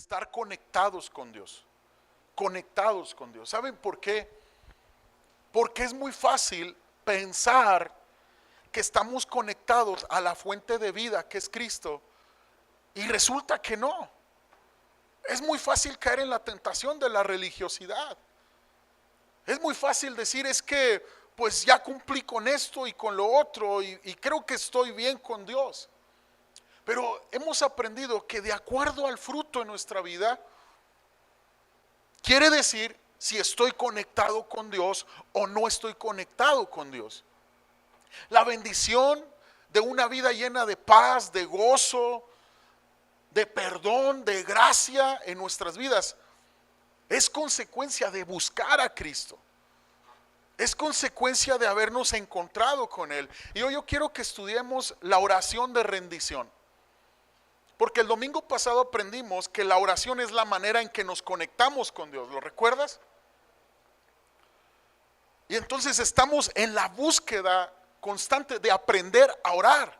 estar conectados con Dios. Conectados con Dios. ¿Saben por qué? Porque es muy fácil pensar que estamos conectados a la fuente de vida que es Cristo y resulta que no. Es muy fácil caer en la tentación de la religiosidad. Es muy fácil decir, es que pues ya cumplí con esto y con lo otro y creo que estoy bien con Dios. Pero hemos aprendido que de acuerdo al fruto en nuestra vida, quiere decir si estoy conectado con Dios o no estoy conectado con Dios. La bendición de una vida llena de paz, de gozo, de perdón, de gracia en nuestras vidas es consecuencia de buscar a Cristo. Es consecuencia de habernos encontrado con Él. Y hoy yo quiero que estudiemos la oración de rendición. Porque el domingo pasado aprendimos que la oración es la manera en que nos conectamos con Dios. ¿Lo recuerdas? Y entonces estamos en la búsqueda constante de aprender a orar.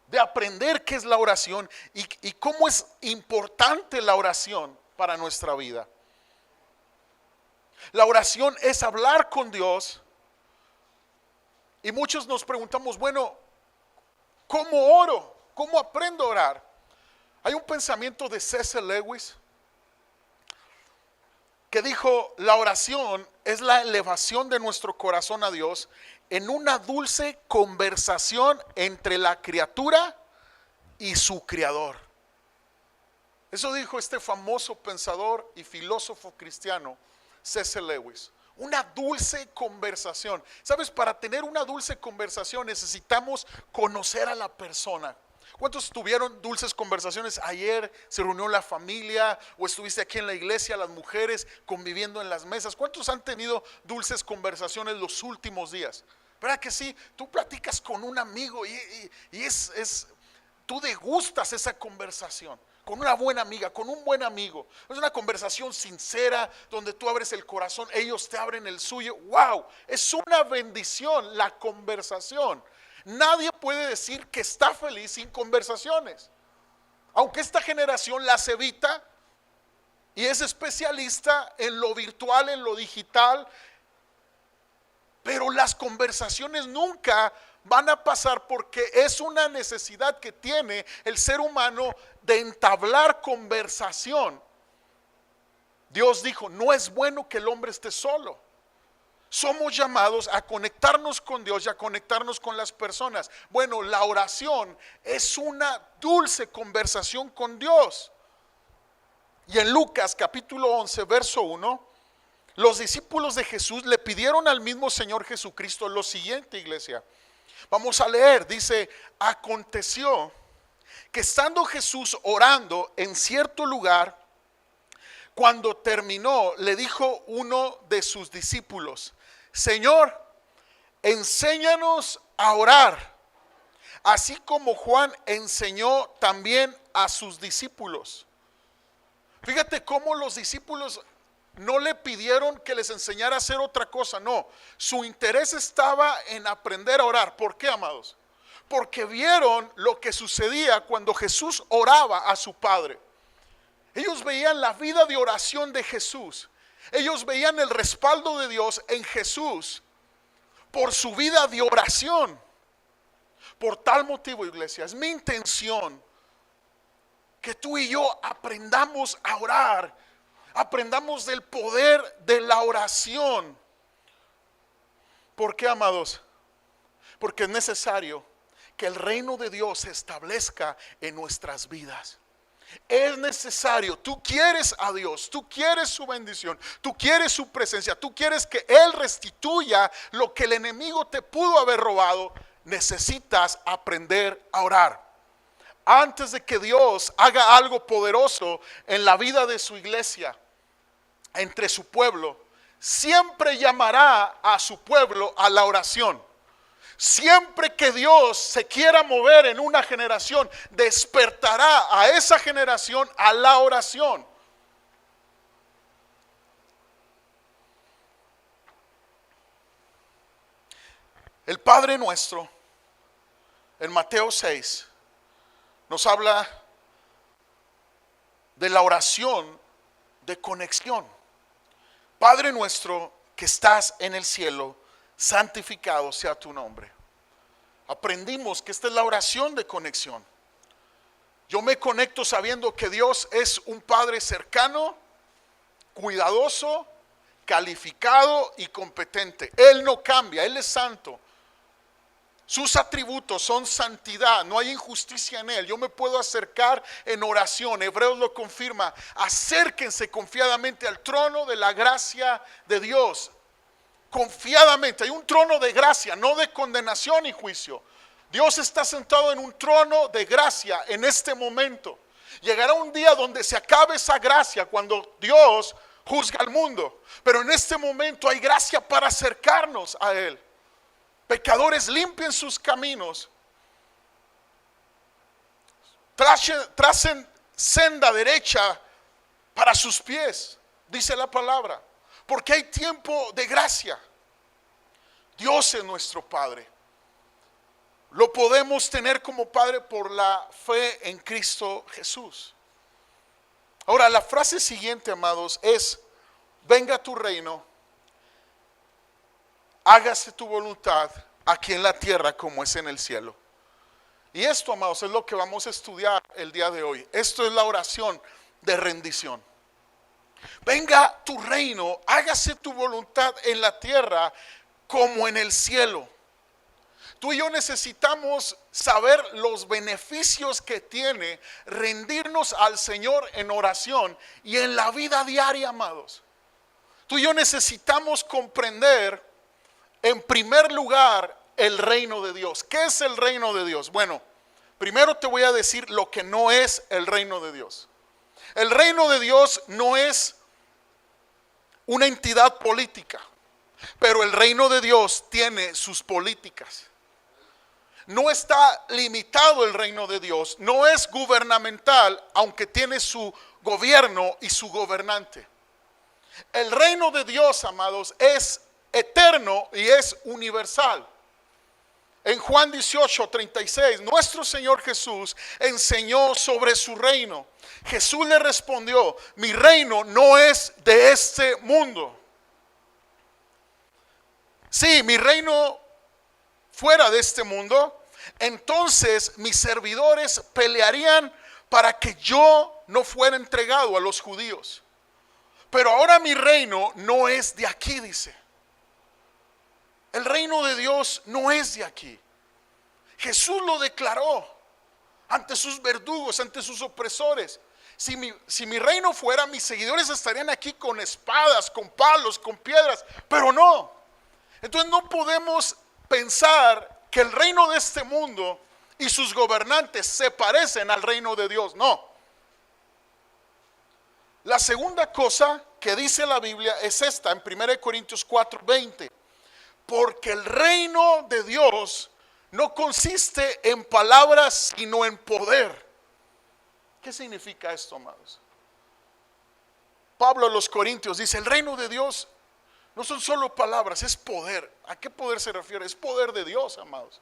De aprender qué es la oración y cómo es importante la oración para nuestra vida. La oración es hablar con Dios. Y muchos nos preguntamos, bueno, ¿cómo oro? ¿Cómo aprendo a orar? Hay un pensamiento de C.S. Lewis que dijo, la oración es la elevación de nuestro corazón a Dios en una dulce conversación entre la criatura y su creador. Eso dijo este famoso pensador y filósofo cristiano C.S. Lewis. Una dulce conversación. ¿Sabes? Para tener una dulce conversación necesitamos conocer a la persona. ¿Cuántos tuvieron dulces conversaciones ayer? Se reunió la familia o estuviste aquí en la iglesia, las mujeres conviviendo en las mesas. ¿Cuántos han tenido dulces conversaciones los últimos días? ¿Verdad que sí? Tú platicas con un amigo y tú degustas esa conversación. Con una buena amiga, con un buen amigo. Es una conversación sincera donde tú abres el corazón, ellos te abren el suyo. ¡Wow! Es una bendición la conversación. Nadie puede decir que está feliz sin conversaciones. Aunque esta generación las evita y es especialista en lo virtual, en lo digital, pero las conversaciones nunca van a pasar porque es una necesidad que tiene el ser humano de entablar conversación. Dios dijo, no es bueno que el hombre esté solo. Somos llamados a conectarnos con Dios y a conectarnos con las personas. Bueno, la oración es una dulce conversación con Dios. Y en Lucas capítulo 11, verso 1, los discípulos de Jesús le pidieron al mismo Señor Jesucristo lo siguiente, iglesia. Vamos a leer, dice, aconteció que estando Jesús orando en cierto lugar, cuando terminó, le dijo uno de sus discípulos, Señor, enséñanos a orar, así como Juan enseñó también a sus discípulos. Fíjate cómo los discípulos no le pidieron que les enseñara a hacer otra cosa, no. Su interés estaba en aprender a orar. ¿Por qué, amados? Porque vieron lo que sucedía cuando Jesús oraba a su Padre. Ellos veían la vida de oración de Jesús. Ellos veían el respaldo de Dios en Jesús por su vida de oración. Por tal motivo, iglesia, es mi intención que tú y yo aprendamos a orar. Aprendamos del poder de la oración. ¿Por qué, amados? Porque es necesario que el reino de Dios se establezca en nuestras vidas. Es necesario, tú quieres a Dios, tú quieres su bendición, tú quieres su presencia, tú quieres que Él restituya lo que el enemigo te pudo haber robado. Necesitas aprender a orar. Antes de que Dios haga algo poderoso en la vida de su iglesia, entre su pueblo, siempre llamará a su pueblo a la oración. Siempre que Dios se quiera mover en una generación, despertará a esa generación a la oración. El Padre nuestro, en Mateo 6, nos habla de la oración de conexión. Padre nuestro que estás en el cielo, santificado sea tu nombre. Aprendimos que esta es la oración de conexión. Yo me conecto sabiendo que Dios es un Padre cercano, cuidadoso, calificado y competente. Él no cambia, Él es santo. Sus atributos son santidad, no hay injusticia en Él. Yo me puedo acercar en oración. Hebreos lo confirma. Acérquense confiadamente al trono de la gracia de Dios. Confiadamente, hay un trono de gracia, no de condenación y juicio. Dios está sentado en un trono de gracia en este momento. Llegará un día donde se acabe esa gracia cuando Dios juzga al mundo. Pero en este momento hay gracia para acercarnos a Él. Pecadores, limpien sus caminos. Tracen senda derecha para sus pies, dice la palabra. Porque hay tiempo de gracia. Dios es nuestro Padre. Lo podemos tener como Padre por la fe en Cristo Jesús. Ahora, la frase siguiente, amados, es: venga tu reino, hágase tu voluntad aquí en la tierra como es en el cielo. Y esto, amados, es lo que vamos a estudiar el día de hoy. Esto es la oración de rendición. Venga tu reino, hágase tu voluntad en la tierra como en el cielo. Tú y yo necesitamos saber los beneficios que tiene rendirnos al Señor en oración y en la vida diaria, amados. Tú y yo necesitamos comprender, en primer lugar, el reino de Dios. ¿Qué es el reino de Dios? Bueno, primero te voy a decir lo que no es el reino de Dios. El reino de Dios no es una entidad política, pero el reino de Dios tiene sus políticas. No está limitado el reino de Dios, no es gubernamental, aunque tiene su gobierno y su gobernante. El reino de Dios, amados, es eterno y es universal. En Juan 18:36, nuestro Señor Jesús enseñó sobre su reino. Jesús le respondió: mi reino no es de este mundo. Si mi reino fuera de este mundo, entonces mis servidores pelearían para que yo no fuera entregado a los judíos. Pero ahora mi reino no es de aquí, dice. El reino de Dios no es de aquí. Jesús lo declaró ante sus verdugos, ante sus opresores. Si mi reino fuera, mis seguidores estarían aquí con espadas, con palos, con piedras, pero no. Entonces no podemos pensar que el reino de este mundo y sus gobernantes se parecen al reino de Dios. No. La segunda cosa que dice la Biblia es esta, en 1 Corintios 4:20. Porque el reino de Dios no consiste en palabras, sino en poder. ¿Qué significa esto, amados? Pablo a los Corintios dice: el reino de Dios no son solo palabras, es poder. ¿A qué poder se refiere? Es poder de Dios, amados.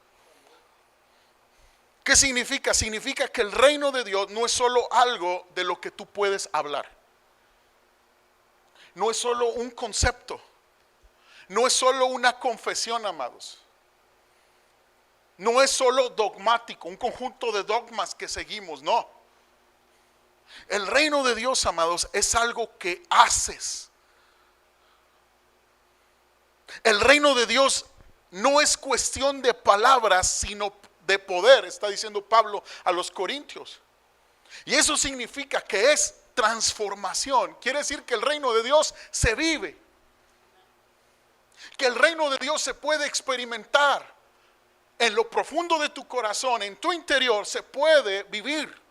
¿Qué significa? Significa que el reino de Dios no es solo algo de lo que tú puedes hablar. No es solo un concepto. No es solo una confesión, amados. No es solo dogmático, un conjunto de dogmas que seguimos, no. El reino de Dios, amados, es algo que haces. El reino de Dios no es cuestión de palabras, sino de poder, está diciendo Pablo a los Corintios. Y eso significa que es transformación. Quiere decir que el reino de Dios se vive. Que el reino de Dios se puede experimentar en lo profundo de tu corazón, en tu interior, se puede vivir.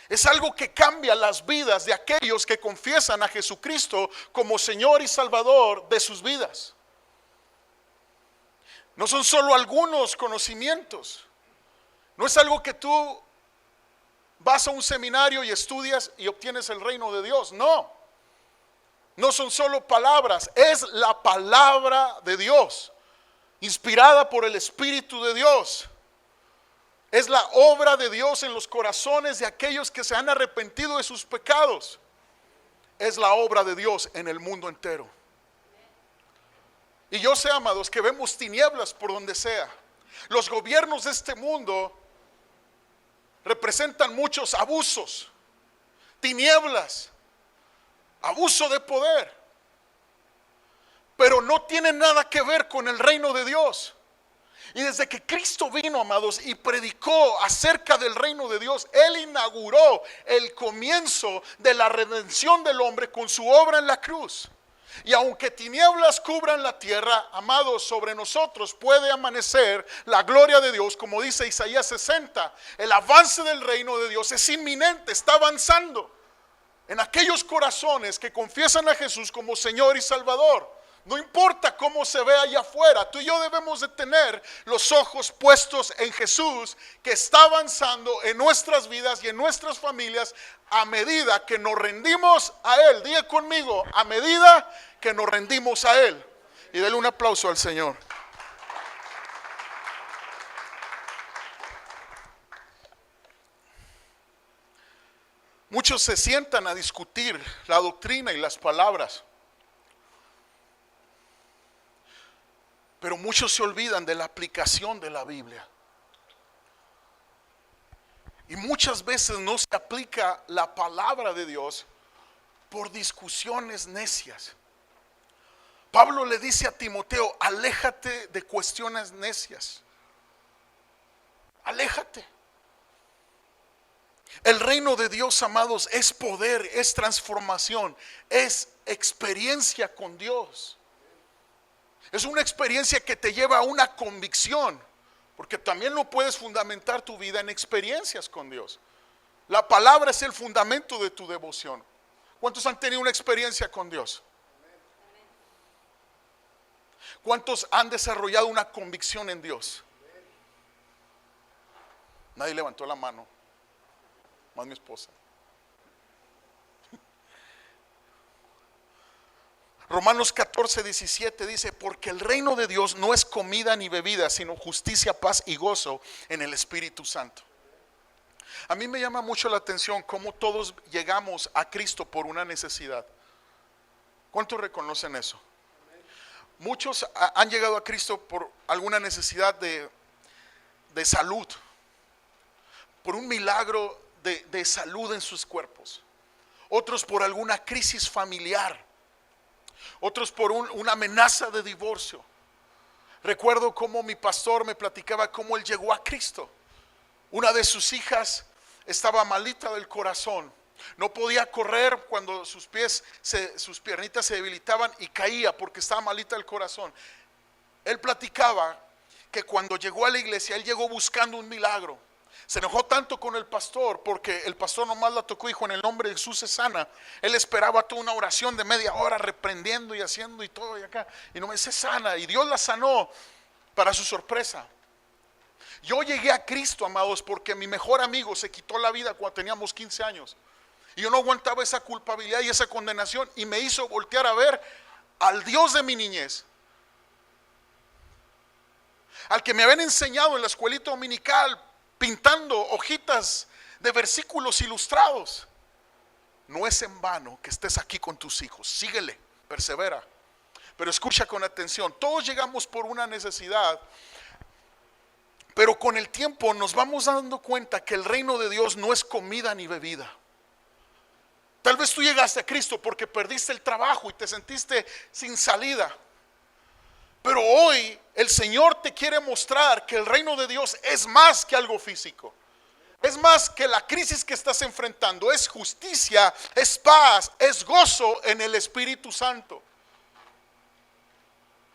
Es algo que cambia las vidas de aquellos que confiesan a Jesucristo como Señor y Salvador de sus vidas. No son solo algunos conocimientos. No es algo que tú vas a un seminario y estudias y obtienes el reino de Dios. No. No son solo palabras, es la palabra de Dios, inspirada por el Espíritu de Dios. Es la obra de Dios en los corazones de aquellos que se han arrepentido de sus pecados. Es la obra de Dios en el mundo entero. Y yo sé, amados, que vemos tinieblas por donde sea. Los gobiernos de este mundo representan muchos abusos, tinieblas, abuso de poder, pero no tienen nada que ver con el reino de Dios. Y desde que Cristo vino, amados, y predicó acerca del reino de Dios, Él inauguró el comienzo de la redención del hombre con su obra en la cruz. Y aunque tinieblas cubran la tierra, amados, sobre nosotros puede amanecer la gloria de Dios, como dice Isaías 60. El avance del reino de Dios es inminente, está avanzando en aquellos corazones que confiesan a Jesús como Señor y Salvador. No importa cómo se ve allá afuera, tú y yo debemos de tener los ojos puestos en Jesús, que está avanzando en nuestras vidas y en nuestras familias a medida que nos rendimos a Él. Diga conmigo, a medida que nos rendimos a Él. Y dale un aplauso al Señor. Muchos se sientan a discutir la doctrina y las palabras, pero muchos se olvidan de la aplicación de la Biblia. Y muchas veces no se aplica la palabra de Dios por discusiones necias. Pablo le dice a Timoteo, aléjate de cuestiones necias. Aléjate. El reino de Dios, amados, es poder, es transformación, es experiencia con Dios. Es una experiencia que te lleva a una convicción, porque también no puedes fundamentar tu vida en experiencias con Dios. La palabra es el fundamento de tu devoción. ¿Cuántos han tenido una experiencia con Dios? ¿Cuántos han desarrollado una convicción en Dios? Nadie levantó la mano, más mi esposa. Romanos 14:17 dice, porque el reino de Dios no es comida ni bebida, sino justicia, paz y gozo en el Espíritu Santo. A mí me llama mucho la atención cómo todos llegamos a Cristo por una necesidad. ¿Cuántos reconocen eso? Muchos han llegado a Cristo por alguna necesidad de salud, por un milagro de salud en sus cuerpos. Otros por alguna crisis familiar. Otros por una amenaza de divorcio. Recuerdo cómo mi pastor me platicaba cómo él llegó a Cristo. Una de sus hijas estaba malita del corazón. No podía correr cuando sus piernitas se debilitaban y caía porque estaba malita del corazón. Él platicaba que cuando llegó a la iglesia, él llegó buscando un milagro. Se enojó tanto con el pastor porque el pastor nomás la tocó y dijo, en el nombre de Jesús se sana. Él esperaba toda una oración de media hora reprendiendo y haciendo y todo y acá. Y no me dice sana. Y Dios la sanó para su sorpresa. Yo llegué a Cristo, amados, porque mi mejor amigo se quitó la vida cuando teníamos 15 años. Y yo no aguantaba esa culpabilidad y esa condenación. Y me hizo voltear a ver al Dios de mi niñez. Al que me habían enseñado en la escuelita dominical, pintando hojitas de versículos ilustrados. No es en vano que estés aquí con tus hijos. Síguele, persevera. Pero escucha con atención. Todos llegamos por una necesidad, pero con el tiempo nos vamos dando cuenta que el reino de Dios no es comida ni bebida. Tal vez tú llegaste a Cristo porque perdiste el trabajo y te sentiste sin salida. Pero hoy el Señor te quiere mostrar que el reino de Dios es más que algo físico. Es más que la crisis que estás enfrentando. Es justicia, es paz, es gozo en el Espíritu Santo.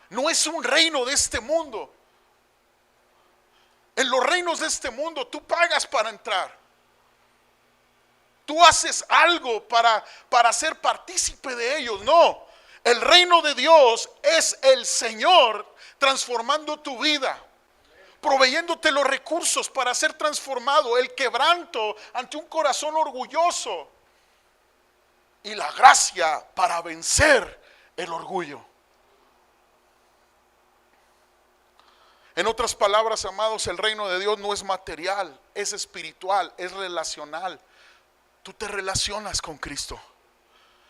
No es un reino de este mundo. En los reinos de este mundo tú pagas para entrar. Tú haces algo para ser partícipe de ellos. No. El reino de Dios es el Señor transformando tu vida, proveyéndote los recursos para ser transformado, el quebranto ante un corazón orgulloso y la gracia para vencer el orgullo. En otras palabras, amados, el reino de Dios no es material, es espiritual, es relacional. Tú te relacionas con Cristo.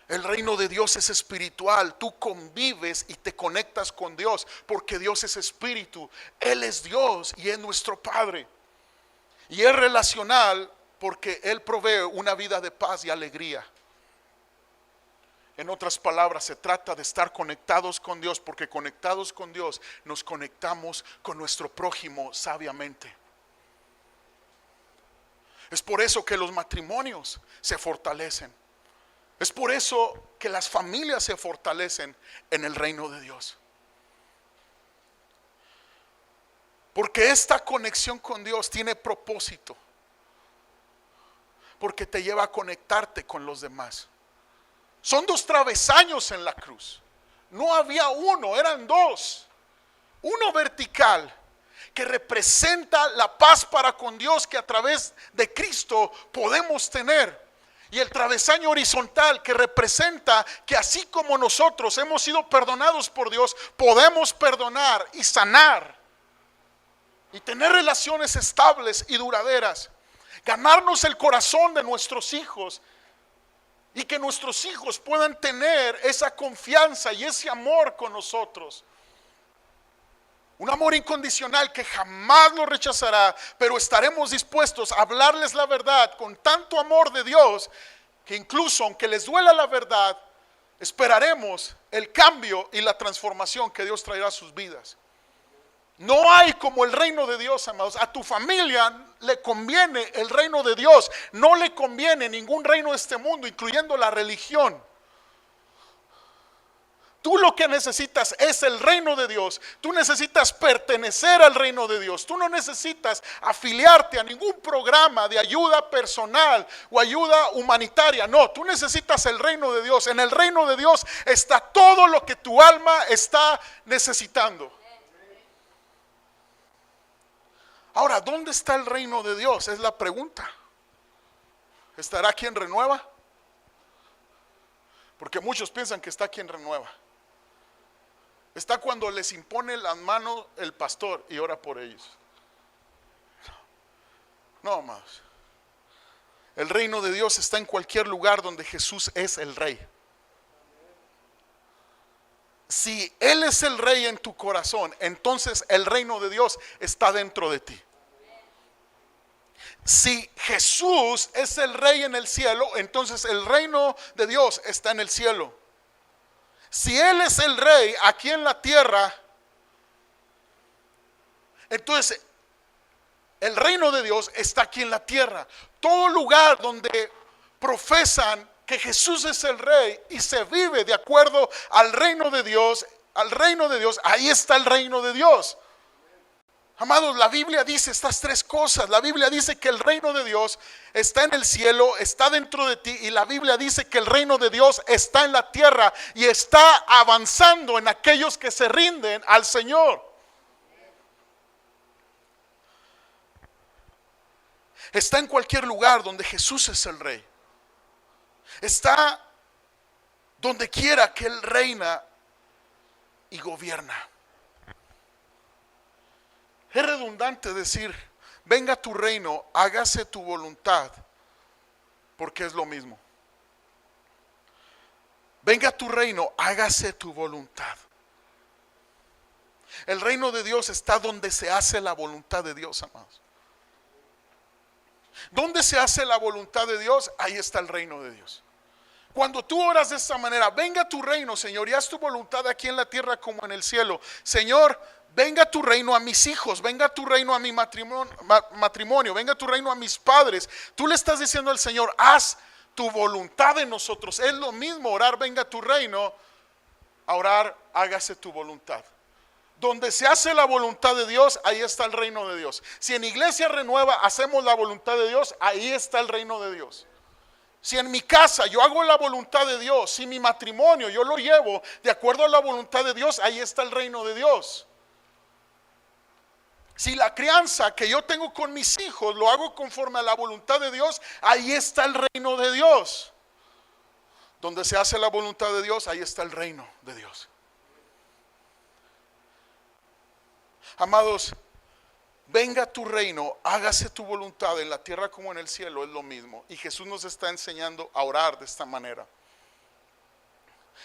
El reino de Dios es espiritual. Tú convives y te conectas con Dios porque Dios es espíritu. Él es Dios y es nuestro Padre. Y es relacional porque Él provee una vida de paz y alegría. En otras palabras, se trata de estar conectados con Dios, porque conectados con Dios nos conectamos con nuestro prójimo sabiamente. Es por eso que los matrimonios se fortalecen. Es por eso que las familias se fortalecen en el reino de Dios. Porque esta conexión con Dios tiene propósito. Porque te lleva a conectarte con los demás. Son dos travesaños en la cruz. No había uno, eran dos. Uno vertical, que representa la paz para con Dios que a través de Cristo podemos tener. Y el travesaño horizontal, que representa que así como nosotros hemos sido perdonados por Dios, podemos perdonar y sanar y tener relaciones estables y duraderas. Ganarnos el corazón de nuestros hijos y que nuestros hijos puedan tener esa confianza y ese amor con nosotros. Un amor incondicional que jamás lo rechazará, pero estaremos dispuestos a hablarles la verdad con tanto amor de Dios que incluso aunque les duela la verdad, esperaremos el cambio y la transformación que Dios traerá a sus vidas. No hay como el reino de Dios, amados. A tu familia le conviene el reino de Dios. No le conviene ningún reino de este mundo, incluyendo la religión. Tú lo que necesitas es el reino de Dios. Tú necesitas pertenecer al reino de Dios. Tú no necesitas afiliarte a ningún programa de ayuda personal o ayuda humanitaria. No, tú necesitas el reino de Dios. En el reino de Dios está todo lo que tu alma está necesitando. Ahora, ¿dónde está el reino de Dios? Es la pregunta. ¿Estará aquí en Renueva? Porque muchos piensan que está aquí en Renueva. Está cuando les impone las manos el pastor y ora por ellos. No, amados. El reino de Dios está en cualquier lugar donde Jesús es el rey. Si Él es el rey en tu corazón, entonces el reino de Dios está dentro de ti. Si Jesús es el rey en el cielo, entonces el reino de Dios está en el cielo. Si Él es el rey aquí en la tierra, entonces el reino de Dios está aquí en la tierra. Todo lugar donde profesan que Jesús es el rey y se vive de acuerdo al reino de Dios, ahí está el reino de Dios. Amados, la Biblia dice estas tres cosas. La Biblia dice que el reino de Dios está en el cielo, está dentro de ti, y la Biblia dice que el reino de Dios está en la tierra y está avanzando en aquellos que se rinden al Señor. Está en cualquier lugar donde Jesús es el rey. Está donde quiera que Él reina y gobierna. Es redundante decir, venga tu reino, hágase tu voluntad, porque es lo mismo. Venga tu reino, hágase tu voluntad. El reino de Dios está donde se hace la voluntad de Dios, amados. ¿Dónde se hace la voluntad de Dios? Ahí está el reino de Dios. Cuando tú oras de esta manera, venga tu reino, Señor, y haz tu voluntad aquí en la tierra como en el cielo. Señor, venga tu reino a mis hijos, venga tu reino a mi matrimonio, venga tu reino a mis padres. Tú le estás diciendo al Señor, haz tu voluntad en nosotros. Es lo mismo orar, venga tu reino, a orar, hágase tu voluntad. Donde se hace la voluntad de Dios, ahí está el reino de Dios. Si en Iglesia Renueva hacemos la voluntad de Dios, ahí está el reino de Dios. Si en mi casa yo hago la voluntad de Dios, si mi matrimonio yo lo llevo de acuerdo a la voluntad de Dios, ahí está el reino de Dios. Si la crianza que yo tengo con mis hijos lo hago conforme a la voluntad de Dios, ahí está el reino de Dios. Donde se hace la voluntad de Dios, ahí está el reino de Dios. Amados, venga tu reino, hágase tu voluntad en la tierra como en el cielo, es lo mismo. Y Jesús nos está enseñando a orar de esta manera.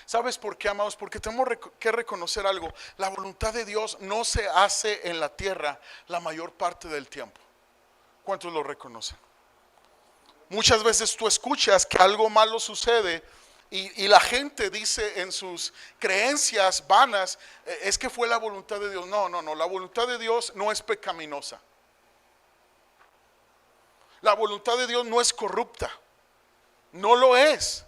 ¿Sabes por qué, amados? Porque tenemos que reconocer algo. La voluntad de Dios no se hace en la tierra la mayor parte del tiempo. ¿Cuántos lo reconocen? Muchas veces tú escuchas que algo malo sucede y la gente dice en sus creencias vanas, es que fue la voluntad de Dios. No, la voluntad de Dios no es pecaminosa. La voluntad de Dios no es corrupta. No lo es.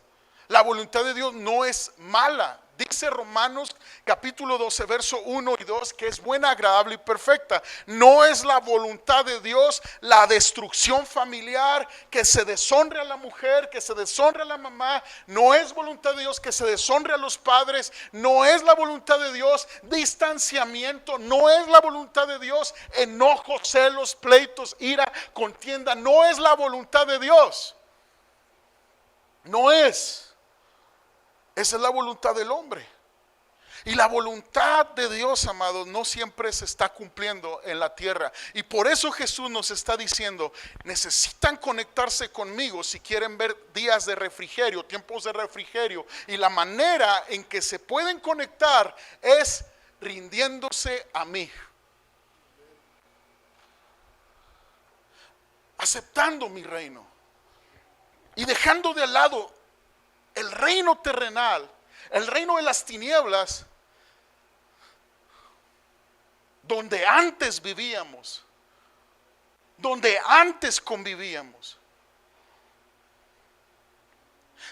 La voluntad de Dios no es mala. Dice Romanos capítulo 12, verso 1 y 2, que es buena, agradable y perfecta. No es la voluntad de Dios la destrucción familiar, que se deshonre a la mujer, que se deshonre a la mamá. No es voluntad de Dios que se deshonre a los padres. No es la voluntad de Dios distanciamiento. No es la voluntad de Dios enojo, celos, pleitos, ira, contienda. No es la voluntad de Dios. No es. Esa es la voluntad del hombre. Y la voluntad de Dios, amados, no siempre se está cumpliendo en la tierra. Y por eso Jesús nos está diciendo, necesitan conectarse conmigo si quieren ver días de refrigerio, tiempos de refrigerio. Y la manera en que se pueden conectar es rindiéndose a mí. Aceptando mi reino. Y dejando de lado el reino terrenal, el reino de las tinieblas, donde antes vivíamos, donde antes convivíamos.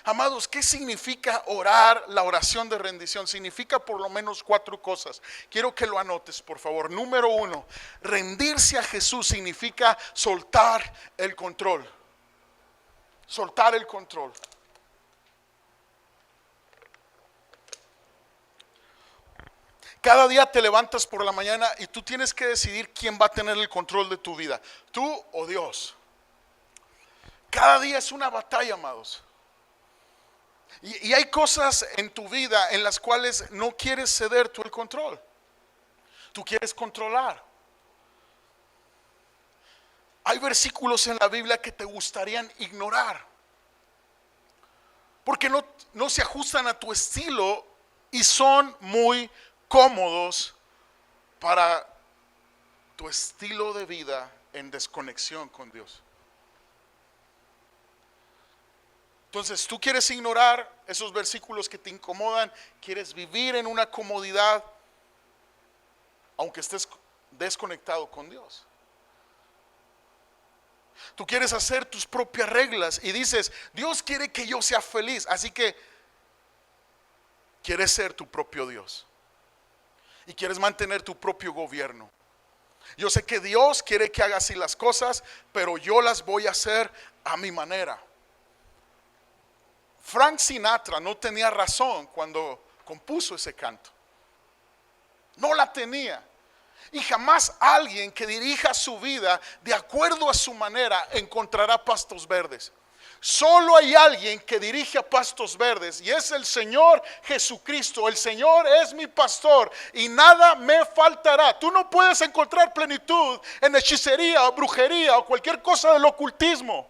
Amados, ¿qué significa orar la oración de rendición? Significa por lo menos 4 cosas. Quiero que lo anotes, por favor. Número 1, rendirse a Jesús significa soltar el control. Soltar el control. Cada día te levantas por la mañana y tú tienes que decidir quién va a tener el control de tu vida, tú o Dios. Cada día es una batalla, amados. Y hay cosas en tu vida en las cuales no quieres ceder tú el control. Tú quieres controlar. Hay versículos en la Biblia que te gustarían ignorar, porque no se ajustan a tu estilo y son muy cómodos para tu estilo de vida en desconexión con Dios. Entonces tú quieres ignorar esos versículos que te incomodan, quieres vivir en una comodidad aunque estés desconectado con Dios. Tú quieres hacer tus propias reglas y dices, Dios quiere que yo sea feliz, así que quieres ser tu propio Dios. Y quieres mantener tu propio gobierno. Yo sé que Dios quiere que haga así las cosas, pero yo las voy a hacer a mi manera. Frank Sinatra no tenía razón cuando compuso ese canto. No la tenía. Y jamás alguien que dirija su vida de acuerdo a su manera encontrará pastos verdes. Solo hay alguien que dirige a pastos verdes y es el Señor Jesucristo. El Señor es mi pastor y nada me faltará. Tú no puedes encontrar plenitud en hechicería o brujería o cualquier cosa del ocultismo.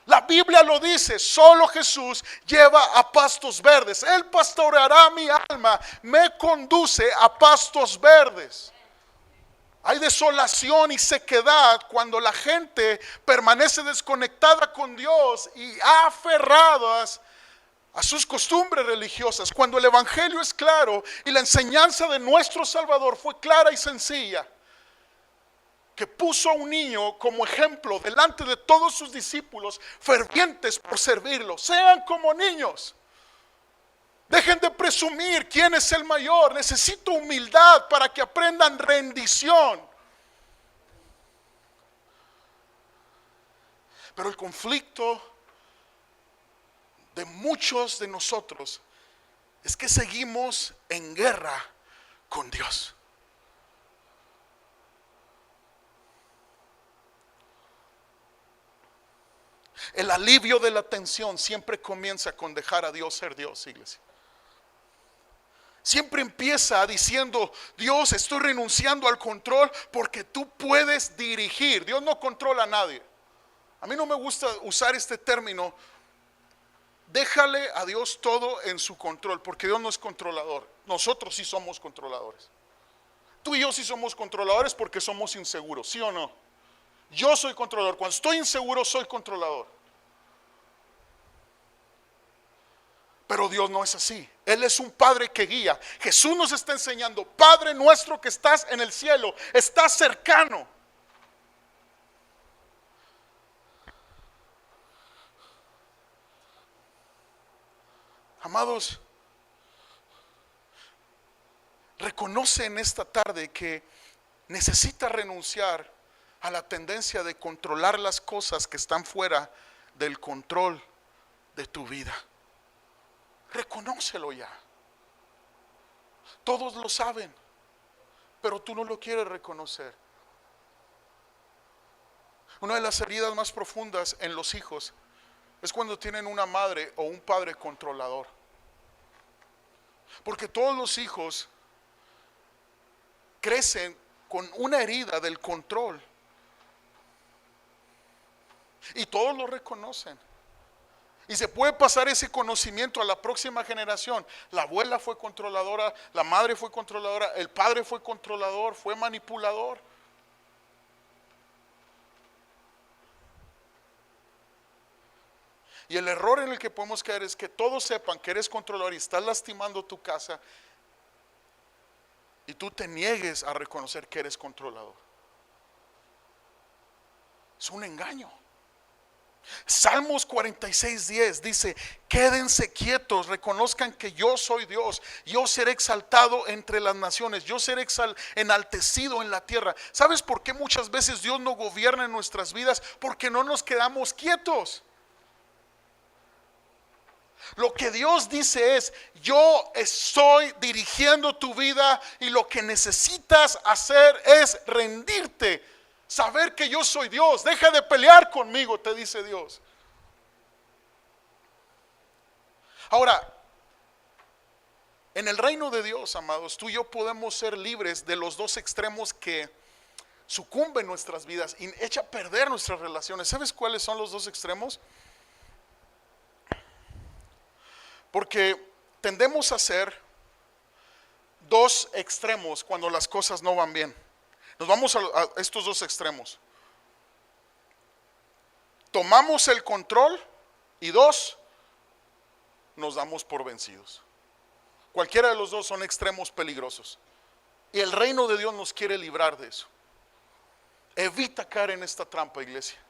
La Biblia lo dice, solo Jesús lleva a pastos verdes. Él pastoreará mi alma, me conduce a pastos verdes. Hay desolación y sequedad cuando la gente permanece desconectada con Dios y aferradas a sus costumbres religiosas. Cuando el evangelio es claro y la enseñanza de nuestro Salvador fue clara y sencilla, que puso a un niño como ejemplo delante de todos sus discípulos fervientes por servirlo. Sean como niños. Dejen de presumir quién es el mayor. Necesito humildad para que aprendan rendición. Pero el conflicto de muchos de nosotros es que seguimos en guerra con Dios. El alivio de la tensión siempre comienza con dejar a Dios ser Dios, iglesia. Siempre empieza diciendo: Dios, estoy renunciando al control porque tú puedes dirigir. Dios no controla a nadie. A mí no me gusta usar este término. Déjale a Dios todo en su control, porque Dios no es controlador. Nosotros sí somos controladores. Tú y yo sí somos controladores porque somos inseguros, ¿sí o no? Yo soy controlador. Cuando estoy inseguro soy controlador. Pero Dios no es así. Él es un Padre que guía. Jesús nos está enseñando: Padre nuestro que estás en el cielo, estás cercano. Amados, reconoce en esta tarde que necesitas renunciar a la tendencia de controlar las cosas que están fuera del control de tu vida. Reconócelo ya. Todos lo saben, pero tú no lo quieres reconocer. Una de las heridas más profundas en los hijos es cuando tienen una madre o un padre controlador. Porque todos los hijos crecen con una herida del control. Y todos lo reconocen. Y se puede pasar ese conocimiento a la próxima generación. La abuela fue controladora, la madre fue controladora, el padre fue controlador, fue manipulador. Y el error en el que podemos caer es que todos sepan que eres controlador y estás lastimando tu casa, y tú te niegues a reconocer que eres controlador. Es un engaño. Salmos 46:10 dice: quédense quietos, reconozcan que yo soy Dios, yo seré exaltado entre las naciones, yo seré enaltecido en la tierra. ¿Sabes por qué muchas veces Dios no gobierna en nuestras vidas? Porque no nos quedamos quietos. Lo que Dios dice es: yo estoy dirigiendo tu vida y lo que necesitas hacer es rendirte, saber que yo soy Dios. Deja de pelear conmigo, te dice Dios. Ahora, en el reino de Dios, amados, tú y yo podemos ser libres de los dos extremos que sucumben nuestras vidas y echa a perder nuestras relaciones. ¿Sabes cuáles son los dos extremos? Porque tendemos a ser dos extremos cuando las cosas no van bien. Nos vamos a estos dos extremos. Tomamos el control y dos, nos damos por vencidos. Cualquiera de los dos son extremos peligrosos. Y el reino de Dios nos quiere librar de eso. Evita caer en esta trampa, iglesia.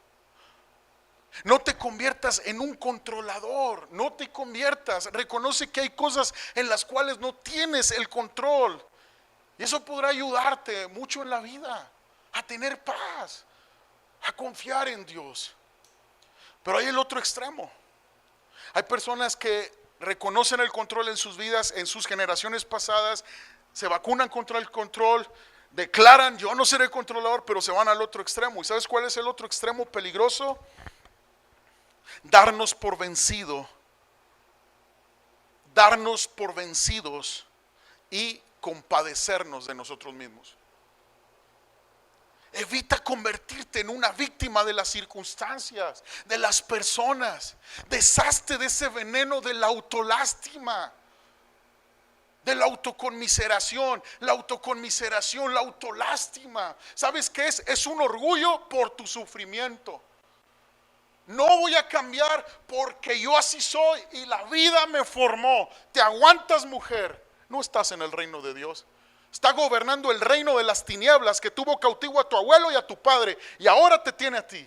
No te conviertas en un controlador, no te conviertas. Reconoce que hay cosas en las cuales no tienes el control. Y eso podrá ayudarte mucho en la vida, a tener paz, a confiar en Dios. Pero hay el otro extremo. Hay personas que reconocen el control en sus vidas, en sus generaciones pasadas, se vacunan contra el control, declaran: yo no seré controlador, pero se van al otro extremo. ¿Y sabes cuál es el otro extremo peligroso? Darnos por vencido, darnos por vencidos y compadecernos de nosotros mismos. Evita convertirte en una víctima de las circunstancias, de las personas. Deshazte de ese veneno de la autolástima, de la autoconmiseración. La autoconmiseración, la autolástima, ¿sabes qué es? Es un orgullo por tu sufrimiento. No voy a cambiar porque yo así soy y la vida me formó. Te aguantas, mujer. No estás en el reino de Dios. Está gobernando el reino de las tinieblas que tuvo cautivo a tu abuelo y a tu padre, y ahora te tiene a ti.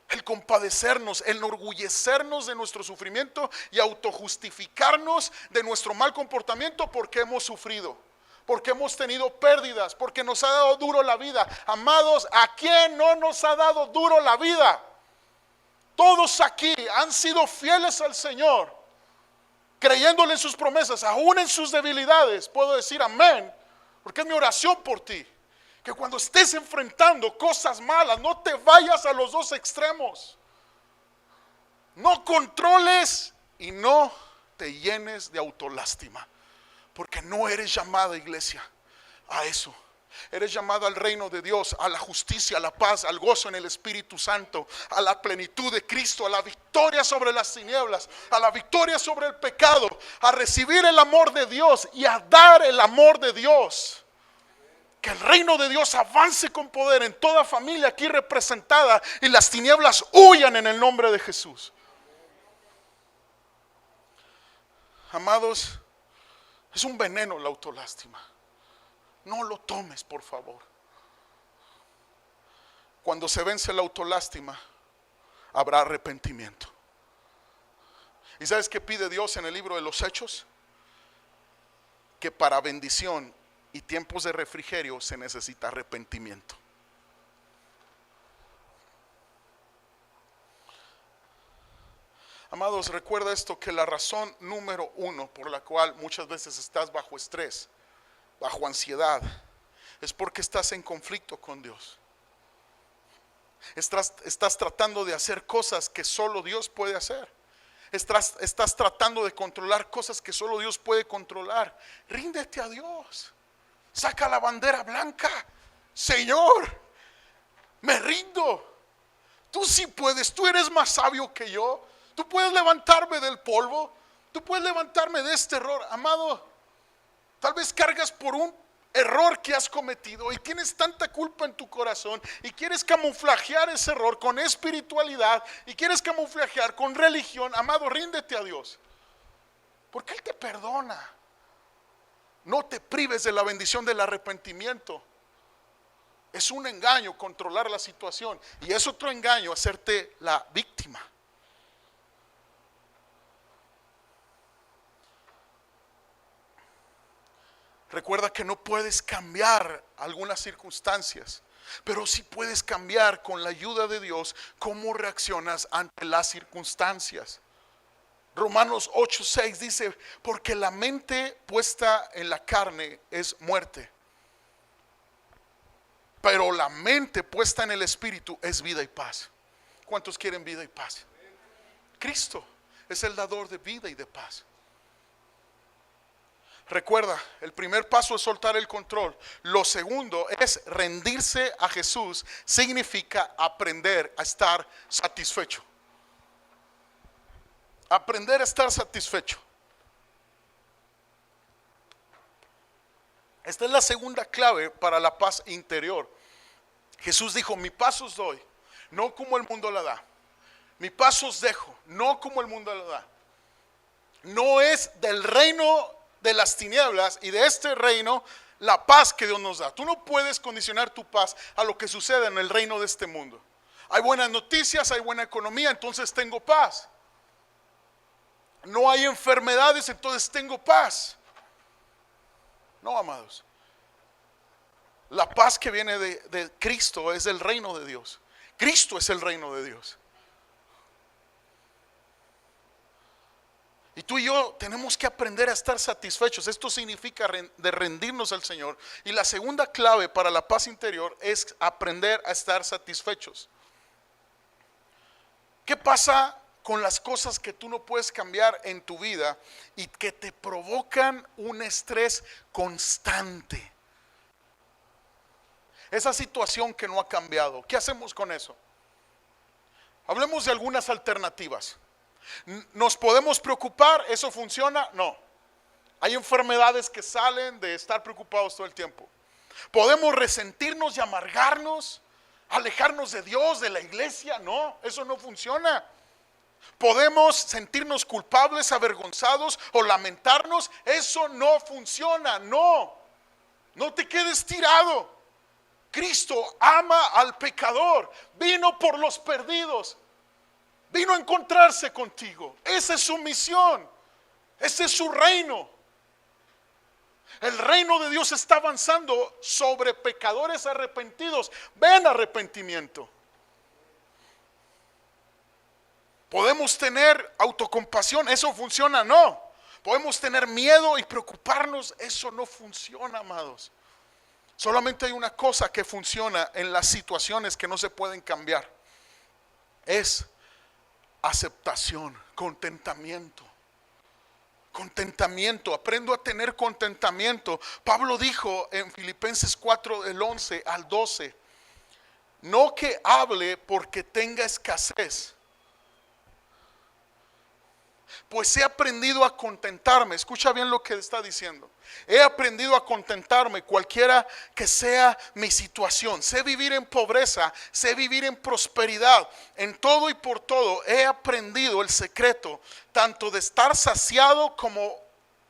El compadecernos, el enorgullecernos de nuestro sufrimiento y autojustificarnos de nuestro mal comportamiento porque hemos sufrido, porque hemos tenido pérdidas, porque nos ha dado duro la vida. Amados, ¿a quién no nos ha dado duro la vida? Todos aquí han sido fieles al Señor, creyéndole en sus promesas, aún en sus debilidades. Puedo decir amén, porque es mi oración por ti, que cuando estés enfrentando cosas malas, no te vayas a los dos extremos. No controles y no te llenes de autolástima, porque no eres llamada, iglesia, a eso. Eres llamado al reino de Dios, a la justicia, a la paz, al gozo en el Espíritu Santo, a la plenitud de Cristo, a la victoria sobre las tinieblas, a la victoria sobre el pecado, a recibir el amor de Dios y a dar el amor de Dios. Que el reino de Dios avance con poder en toda familia aquí representada y las tinieblas huyan en el nombre de Jesús. Amados, es un veneno la autolástima. No lo tomes, por favor. Cuando se vence la autolástima, habrá arrepentimiento. ¿Y sabes qué pide Dios en el libro de los Hechos? Que para bendición y tiempos de refrigerio se necesita arrepentimiento. Amados, recuerda esto, que la razón número uno por la cual muchas veces estás bajo estrés, bajo ansiedad, es porque estás en conflicto con Dios. Estás tratando de hacer cosas que solo Dios puede hacer. Estás tratando de controlar cosas que solo Dios puede controlar. Ríndete a Dios. Saca la bandera blanca. Señor, me rindo. Tú sí puedes, tú eres más sabio que yo. Tú puedes levantarme del polvo. Tú puedes levantarme de este error. Amado, tal vez cargas por un error que has cometido y tienes tanta culpa en tu corazón y quieres camuflajear ese error con espiritualidad y quieres camuflajear con religión. Amado, ríndete a Dios, porque Él te perdona. No te prives de la bendición del arrepentimiento. Es un engaño controlar la situación y es otro engaño hacerte la víctima. Recuerda que no puedes cambiar algunas circunstancias, pero sí puedes cambiar con la ayuda de Dios cómo reaccionas ante las circunstancias. Romanos 8:6 dice: porque la mente puesta en la carne es muerte, pero la mente puesta en el Espíritu es vida y paz. ¿Cuántos quieren vida y paz? Cristo es el dador de vida y de paz. Recuerda, el primer paso es soltar el control. Lo segundo es rendirse a Jesús. Significa aprender a estar satisfecho. Aprender a estar satisfecho. Esta es la segunda clave para la paz interior. Jesús dijo: mi paz os doy, no como el mundo la da. Mi paz os dejo, no como el mundo la da. No es del reino de las tinieblas y de este reino la paz que Dios nos da. Tú no puedes condicionar tu paz a lo que sucede en el reino de este mundo. Hay buenas noticias, hay buena economía, entonces tengo paz. No hay enfermedades, entonces tengo paz. No, amados. La paz que viene de Cristo es del reino de Dios. Cristo es el reino de Dios. Y tú y yo tenemos que aprender a estar satisfechos. Esto significa de rendirnos al Señor. Y la segunda clave para la paz interior es aprender a estar satisfechos. ¿Qué pasa con las cosas que tú no puedes cambiar en tu vida y que te provocan un estrés constante? Esa situación que no ha cambiado, ¿qué hacemos con eso? Hablemos de algunas alternativas. ¿Nos podemos preocupar? ¿Eso funciona? No. Hay enfermedades que salen de estar preocupados todo el tiempo. ¿Podemos resentirnos y amargarnos? ¿Alejarnos de Dios, de la iglesia? No, eso no funciona. ¿Podemos sentirnos culpables, avergonzados o lamentarnos? Eso no funciona, no. No te quedes tirado. Cristo ama al pecador, vino por los perdidos. Vino a encontrarse contigo. Esa es su misión. Ese es su reino. El reino de Dios está avanzando sobre pecadores arrepentidos. Ven arrepentimiento. ¿Podemos tener autocompasión? ¿Eso funciona? No. ¿Podemos tener miedo y preocuparnos? Eso no funciona, amados. Solamente hay una cosa que funciona en las situaciones que no se pueden cambiar. Es aceptación, contentamiento. Contentamiento, aprendo a tener contentamiento. Pablo dijo en Filipenses 4, del 11 al 12, no que hable porque tenga escasez, pues he aprendido a contentarme. Escucha bien lo que está diciendo. He aprendido a contentarme cualquiera que sea mi situación. Sé vivir en pobreza, sé vivir en prosperidad. En todo y por todo he aprendido el secreto, tanto de estar saciado como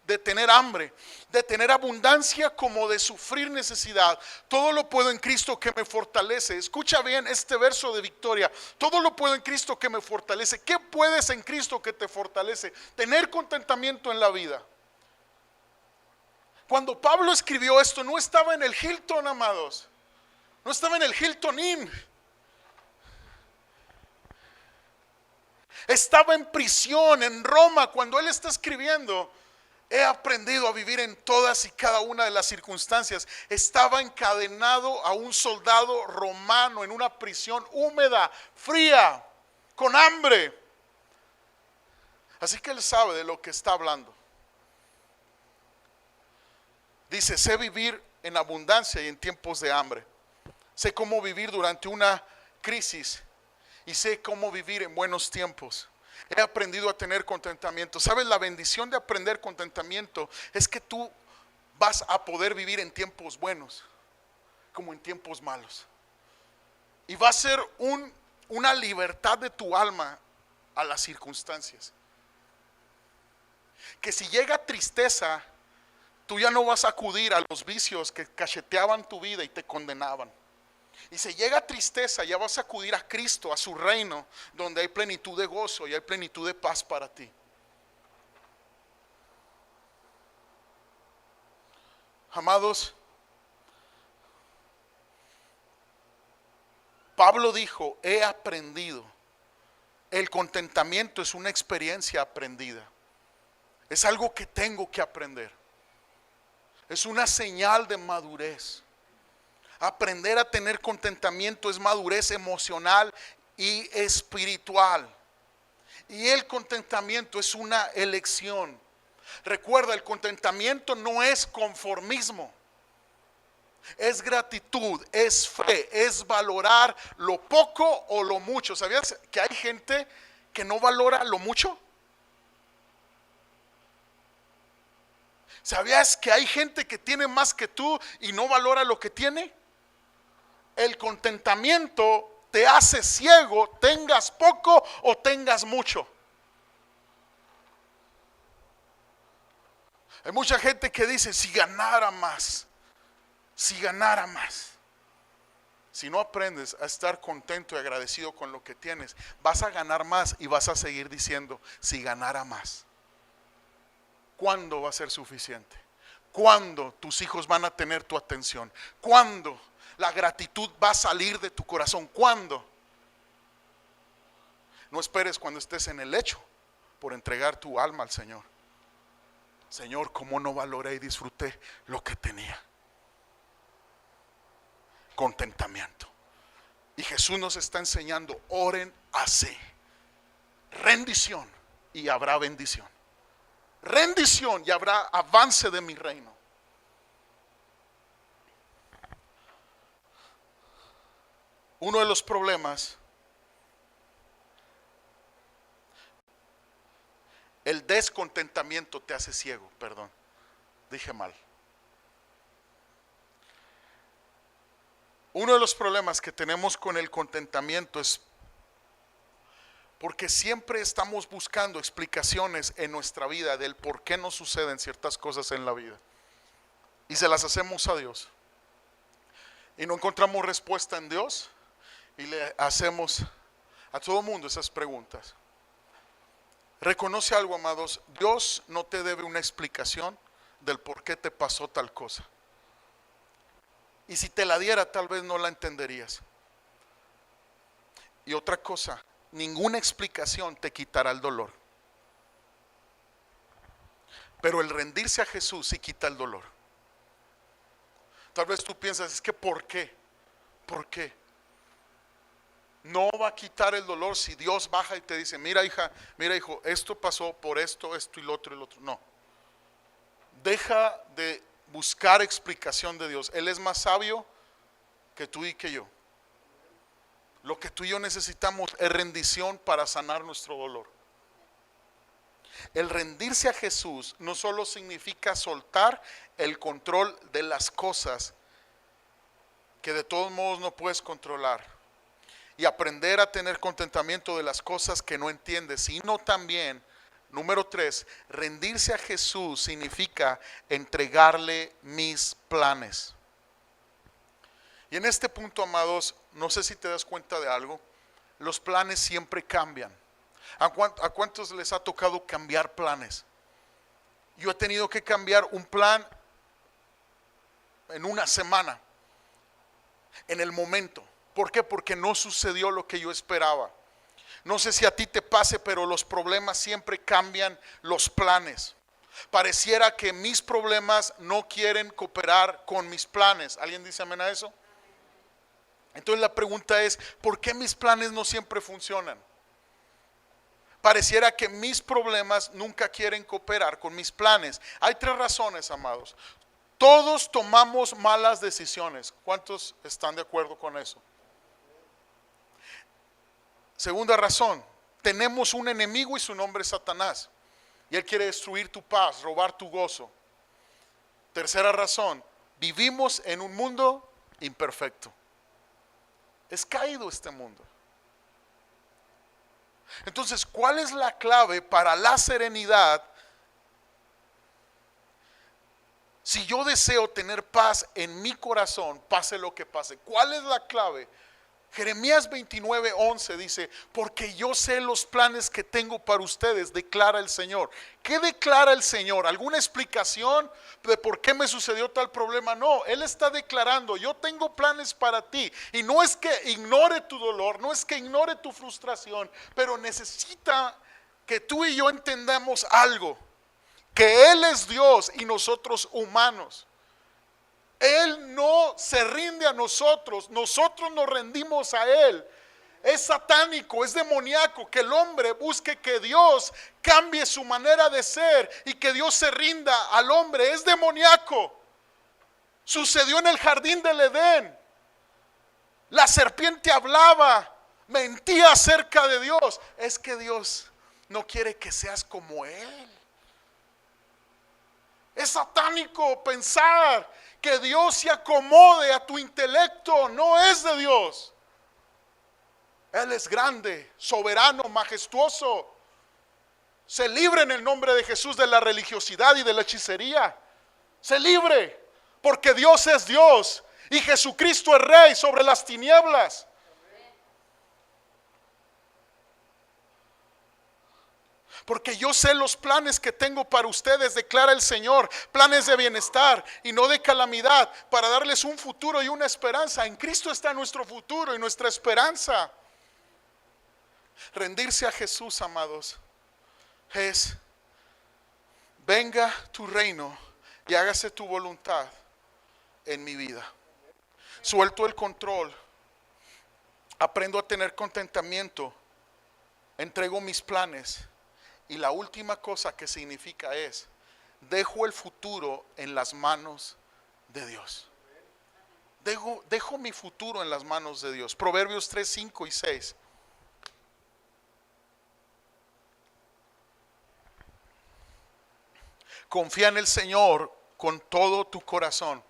de tener hambre, de tener abundancia como de sufrir necesidad. Todo lo puedo en Cristo que me fortalece. Escucha bien este verso de victoria. Todo lo puedo en Cristo que me fortalece. ¿Qué puedes en Cristo que te fortalece? Tener contentamiento en la vida. Cuando Pablo escribió esto, no estaba en el Hilton, amados. No estaba en el Hilton Inn. Estaba en prisión en Roma cuando él está escribiendo. He aprendido a vivir en todas y cada una de las circunstancias. Estaba encadenado a un soldado romano en una prisión húmeda, fría, con hambre. Así que él sabe de lo que está hablando. Dice, sé vivir en abundancia y en tiempos de hambre. Sé cómo vivir durante una crisis y sé cómo vivir en buenos tiempos. He aprendido a tener contentamiento. ¿Sabes? La bendición de aprender contentamiento es que tú vas a poder vivir en tiempos buenos como en tiempos malos. Y va a ser una libertad de tu alma a las circunstancias. Que si llega tristeza, tú ya no vas a acudir a los vicios que cacheteaban tu vida y te condenaban. Y si llega tristeza, ya vas a acudir a Cristo, a su reino, donde hay plenitud de gozo y hay plenitud de paz para ti. Amados, Pablo dijo, he aprendido. El contentamiento es una experiencia aprendida. Es algo que tengo que aprender. Es una señal de madurez. Aprender a tener contentamiento es madurez emocional y espiritual. Y el contentamiento es una elección. Recuerda, el contentamiento no es conformismo. Es gratitud, es fe, es valorar lo poco o lo mucho. ¿Sabías que hay gente que no valora lo mucho? ¿Sabías que hay gente que tiene más que tú y no valora lo que tiene? El contentamiento te hace ciego, tengas poco o tengas mucho. Hay mucha gente que dice, si ganara más, si ganara más. Si no aprendes a estar contento y agradecido con lo que tienes, vas a ganar más y vas a seguir diciendo, si ganara más. ¿Cuándo va a ser suficiente? ¿Cuándo tus hijos van a tener tu atención? ¿Cuándo la gratitud va a salir de tu corazón? ¿Cuándo? No esperes cuando estés en el lecho por entregar tu alma al Señor. Señor, cómo no valoré y disfruté lo que tenía. Contentamiento. Y Jesús nos está enseñando, oren así. Rendición y habrá bendición. Rendición y habrá avance de mi reino. Uno de los problemas, el descontentamiento te hace ciego, perdón, dije mal. Uno de los problemas que tenemos con el contentamiento es porque siempre estamos buscando explicaciones en nuestra vida del por qué nos suceden ciertas cosas en la vida. Y se las hacemos a Dios. Y no encontramos respuesta en Dios. Y le hacemos a todo mundo esas preguntas. Reconoce algo, amados. Dios no te debe una explicación del por qué te pasó tal cosa. Y si te la diera, tal vez no la entenderías. Y otra cosa, ninguna explicación te quitará el dolor. Pero el rendirse a Jesús sí quita el dolor. Tal vez tú piensas, es que ¿por qué? ¿Por qué? No va a quitar el dolor si Dios baja y te dice, mira hija, mira hijo, esto pasó por esto, esto y lo otro y lo otro. No. Deja de buscar explicación de Dios. Él es más sabio que tú y que yo. Lo que tú y yo necesitamos es rendición para sanar nuestro dolor. El rendirse a Jesús no solo significa soltar el control de las cosas que de todos modos no puedes controlar y aprender a tener contentamiento de las cosas que no entiendes, sino también, número 3, rendirse a Jesús significa entregarle mis planes. Y en este punto, amados, no sé si te das cuenta de algo, los planes siempre cambian. ¿A cuántos les ha tocado cambiar planes? Yo he tenido que cambiar un plan en una semana, en el momento. ¿Por qué? Porque no sucedió lo que yo esperaba. No sé si a ti te pase, pero los problemas siempre cambian los planes. Pareciera que mis problemas no quieren cooperar con mis planes. ¿Alguien dice amén a eso? Entonces la pregunta es, ¿por qué mis planes no siempre funcionan? Pareciera que mis problemas nunca quieren cooperar con mis planes. Hay 3 razones, amados. Todos tomamos malas decisiones. ¿Cuántos están de acuerdo con eso? Segunda razón, tenemos un enemigo y su nombre es Satanás. Y él quiere destruir tu paz, robar tu gozo. Tercera razón, vivimos en un mundo imperfecto. Es caído este mundo. Entonces, ¿cuál es la clave para la serenidad? Si yo deseo tener paz en mi corazón, pase lo que pase, ¿cuál es la clave? Jeremías 29:11 dice, porque yo sé los planes que tengo para ustedes, declara el Señor. ¿Qué declara el Señor? ¿Alguna explicación de por qué me sucedió tal problema? No, Él está declarando, yo tengo planes para ti. Y no es que ignore tu dolor, no es que ignore tu frustración, pero necesita que tú y yo entendamos algo, que Él es Dios y nosotros humanos. Él no se rinde a nosotros, nosotros nos rendimos a Él. Es satánico, es demoníaco que el hombre busque que Dios cambie su manera de ser y que Dios se rinda al hombre. Es demoníaco. Sucedió en el jardín del Edén. La serpiente hablaba, mentía acerca de Dios. Es que Dios no quiere que seas como Él. Es satánico pensar que Dios se acomode a tu intelecto. No es de Dios. Él es grande, soberano, majestuoso. Se libre en el nombre de Jesús de la religiosidad y de la hechicería. Se libre, porque Dios es Dios y Jesucristo es Rey sobre las tinieblas. Porque yo sé los planes que tengo para ustedes, declara el Señor, planes de bienestar y no de calamidad, para darles un futuro y una esperanza. En Cristo está nuestro futuro y nuestra esperanza. Rendirse a Jesús, amados, es: venga tu reino y hágase tu voluntad en mi vida. Suelto el control, aprendo a tener contentamiento, entrego mis planes. Y la última cosa que significa es: dejo el futuro en las manos de Dios. Dejo mi futuro en las manos de Dios. Proverbios 3, 5 y 6. Confía en el Señor con todo tu corazón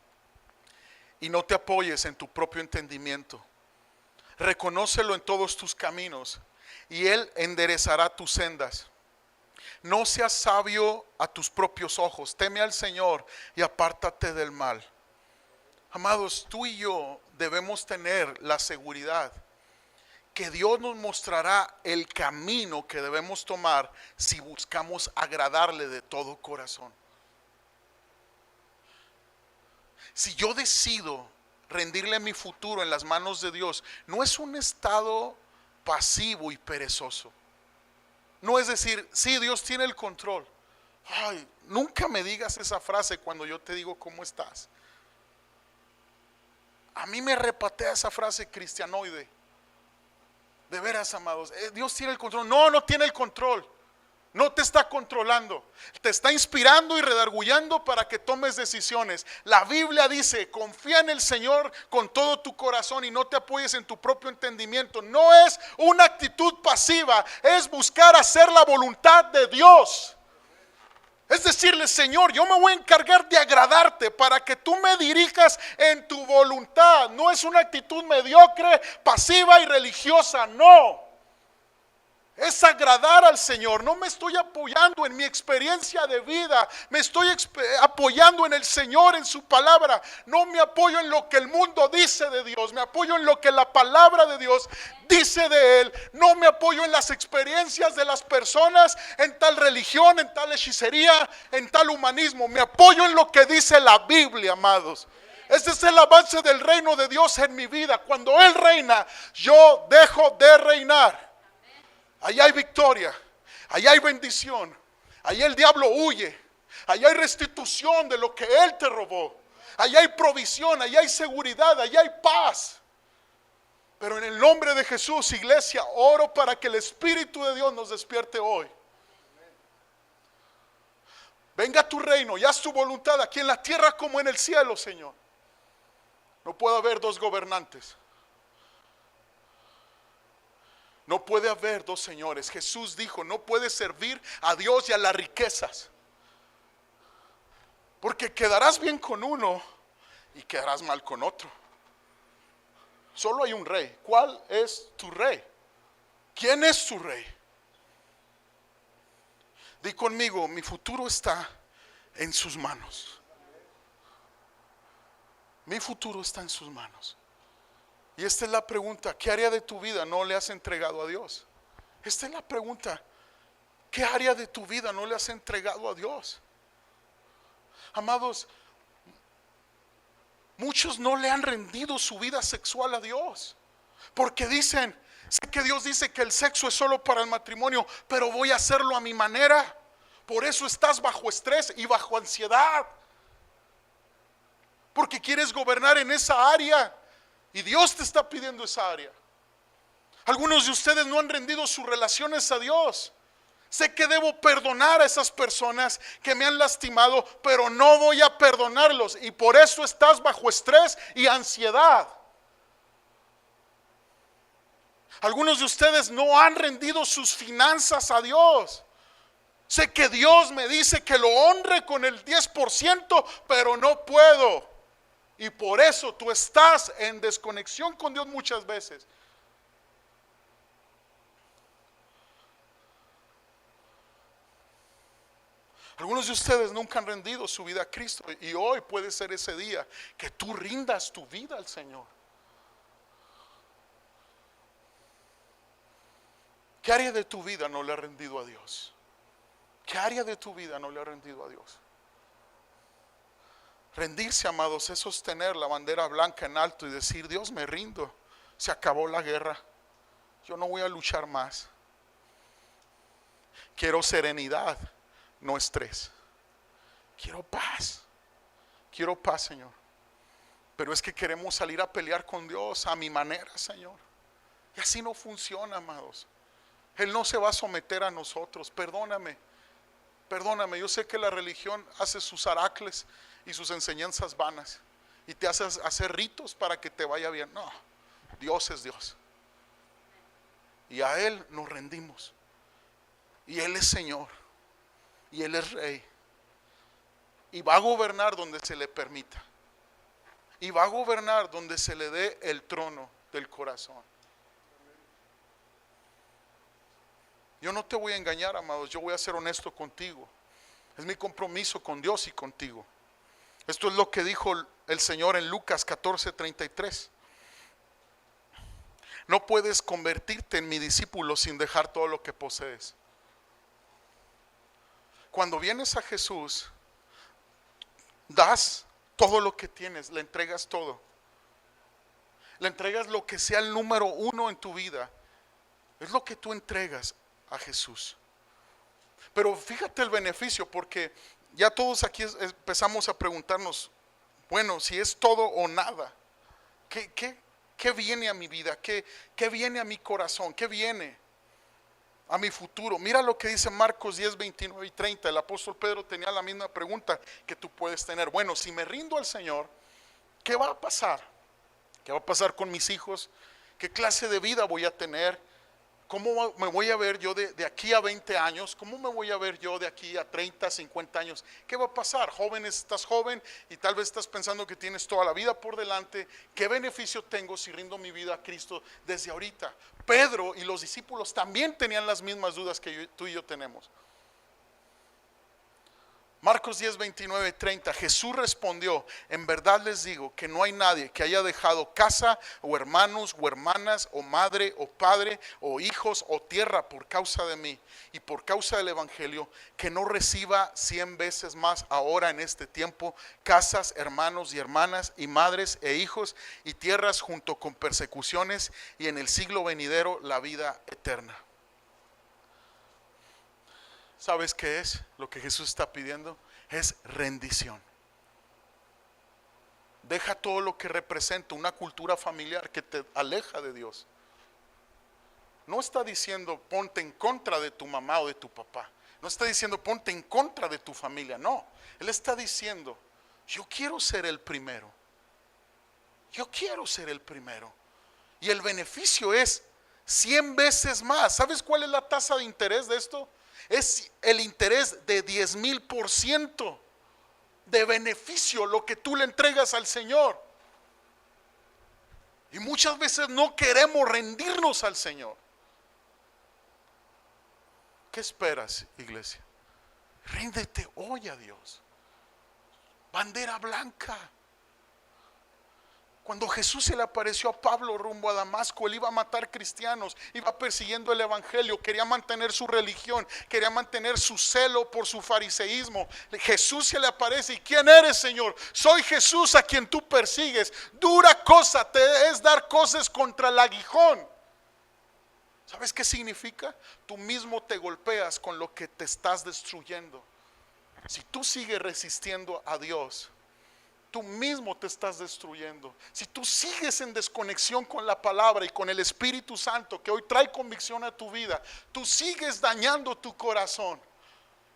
y no te apoyes en tu propio entendimiento. Reconócelo en todos tus caminos y Él enderezará tus sendas. No seas sabio a tus propios ojos, teme al Señor y apártate del mal. Amados, tú y yo debemos tener la seguridad que Dios nos mostrará el camino que debemos tomar si buscamos agradarle de todo corazón. Si yo decido rendirle mi futuro en las manos de Dios, no es un estado pasivo y perezoso. No es decir, sí, Dios tiene el control. Ay, nunca me digas esa frase cuando yo te digo cómo estás. A mí me repatea esa frase cristianoide. De veras, amados, Dios tiene el control. No, no tiene el control. No te está controlando, te está inspirando y redarguyendo para que tomes decisiones. La Biblia dice: confía en el Señor con todo tu corazón y no te apoyes en tu propio entendimiento. No es una actitud pasiva, es buscar hacer la voluntad de Dios. Es decirle: Señor, yo me voy a encargar de agradarte para que tú me dirijas en tu voluntad. No es una actitud mediocre, pasiva y religiosa, no. Es agradar al Señor. No me estoy apoyando en mi experiencia de vida, me estoy apoyando en el Señor, en su palabra. No me apoyo en lo que el mundo dice de Dios, me apoyo en lo que la palabra de Dios dice de Él. No me apoyo en las experiencias de las personas, en tal religión, en tal hechicería, en tal humanismo. Me apoyo en lo que dice la Biblia, amados. Este es el avance del reino de Dios en mi vida. Cuando Él reina, yo dejo de reinar. Allá hay victoria, allá hay bendición, allá el diablo huye, allá hay restitución de lo que él te robó, allá hay provisión, allá hay seguridad, allá hay paz. Pero en el nombre de Jesús, iglesia, oro para que el Espíritu de Dios nos despierte hoy. Venga tu reino y haz tu voluntad aquí en la tierra como en el cielo, Señor. No puede haber dos gobernantes. No puede haber dos señores. Jesús dijo: no puedes servir a Dios y a las riquezas, porque quedarás bien con uno y quedarás mal con otro. Solo hay un rey. ¿Cuál es tu rey? ¿Quién es tu rey? Di conmigo: mi futuro está en sus manos. Mi futuro está en sus manos. Y esta es la pregunta: ¿qué área de tu vida no le has entregado a Dios? Esta es la pregunta: ¿qué área de tu vida no le has entregado a Dios? Amados, muchos no le han rendido su vida sexual a Dios, porque dicen: sé que Dios dice que el sexo es solo para el matrimonio, pero voy a hacerlo a mi manera. Por eso estás bajo estrés y bajo ansiedad, porque quieres gobernar en esa área. Y Dios te está pidiendo esa área. Algunos de ustedes no han rendido sus relaciones a Dios. Sé que debo perdonar a esas personas que me han lastimado, pero no voy a perdonarlos. Y por eso estás bajo estrés y ansiedad. Algunos de ustedes no han rendido sus finanzas a Dios. Sé que Dios me dice que lo honre con el 10%, pero no puedo. Y por eso tú estás en desconexión con Dios muchas veces. Algunos de ustedes nunca han rendido su vida a Cristo, y hoy puede ser ese día que tú rindas tu vida al Señor. ¿Qué área de tu vida no le ha rendido a Dios? ¿Qué área de tu vida no le ha rendido a Dios? Rendirse, amados, es sostener la bandera blanca en alto y decir: Dios, me rindo, se acabó la guerra, yo no voy a luchar más. Quiero serenidad, no estrés. Quiero paz, Señor. Pero es que queremos salir a pelear con Dios a mi manera, Señor. Y así no funciona, amados. Él no se va a someter a nosotros. Perdóname, yo sé que la religión hace sus aracles y sus enseñanzas vanas y te hace hacer ritos para que te vaya bien. No, Dios es Dios y a Él nos rendimos, y Él es Señor y Él es Rey, y va a gobernar donde se le permita, y va a gobernar donde se le dé el trono del corazón. Yo no te voy a engañar, amados, yo voy a ser honesto contigo. Es mi compromiso con Dios y contigo. Esto es lo que dijo el Señor en Lucas 14:33. No puedes convertirte en mi discípulo sin dejar todo lo que posees. Cuando vienes a Jesús, das todo lo que tienes, le entregas todo. Le entregas lo que sea el número uno en tu vida. Es lo que tú entregas a Jesús. Pero fíjate el beneficio, porque ya todos aquí empezamos a preguntarnos: bueno, si es todo o nada, ¿qué ¿Qué viene a mi vida? ¿Qué viene a mi corazón? ¿Qué viene a mi futuro? Mira lo que dice Marcos 10, 29 y 30. El apóstol Pedro tenía la misma pregunta que tú puedes tener. Bueno, si me rindo al Señor, ¿qué va a pasar? ¿Qué va a pasar con mis hijos? ¿Qué clase de vida voy a tener? ¿Cómo me voy a ver yo de aquí a 20 años? ¿Cómo me voy a ver yo de aquí a 30, 50 años? ¿Qué va a pasar? Jóvenes, estás joven y tal vez estás pensando que tienes toda la vida por delante. ¿Qué beneficio tengo si rindo mi vida a Cristo desde ahorita? Pedro y los discípulos también tenían las mismas dudas que tú y yo tenemos. Marcos 10, 29, 30. Jesús respondió: en verdad les digo que no hay nadie que haya dejado casa o hermanos o hermanas o madre o padre o hijos o tierra por causa de mí y por causa del evangelio, que no reciba 100 veces más ahora en este tiempo casas, hermanos y hermanas y madres e hijos y tierras junto con persecuciones y en el siglo venidero la vida eterna. ¿Sabes qué es lo que Jesús está pidiendo? Es rendición. Deja todo lo que representa una cultura familiar que te aleja de Dios. No está diciendo ponte en contra de tu mamá o de tu papá. No está diciendo ponte en contra de tu familia. No, Él está diciendo yo quiero ser el primero. Yo quiero ser el primero. Y el beneficio es 100 veces más. ¿Sabes cuál es la tasa de interés de esto? Es el interés de 10,000% de beneficio lo que tú le entregas al Señor. Y muchas veces no queremos rendirnos al Señor. ¿Qué esperas, iglesia? Ríndete hoy a Dios. Bandera blanca. Cuando Jesús se le apareció a Pablo rumbo a Damasco, él iba a matar cristianos, iba persiguiendo el evangelio, quería mantener su religión, quería mantener su celo por su fariseísmo. Jesús se le aparece: ¿y quién eres, Señor? Soy Jesús a quien tú persigues. Dura cosa te es dar cosas contra el aguijón. ¿Sabes qué significa? Tú mismo te golpeas con lo que te estás destruyendo. Si tú sigues resistiendo a Dios, tú mismo te estás destruyendo. Si tú sigues en desconexión con la palabra y con el Espíritu Santo que hoy trae convicción a tu vida, tú sigues dañando tu corazón.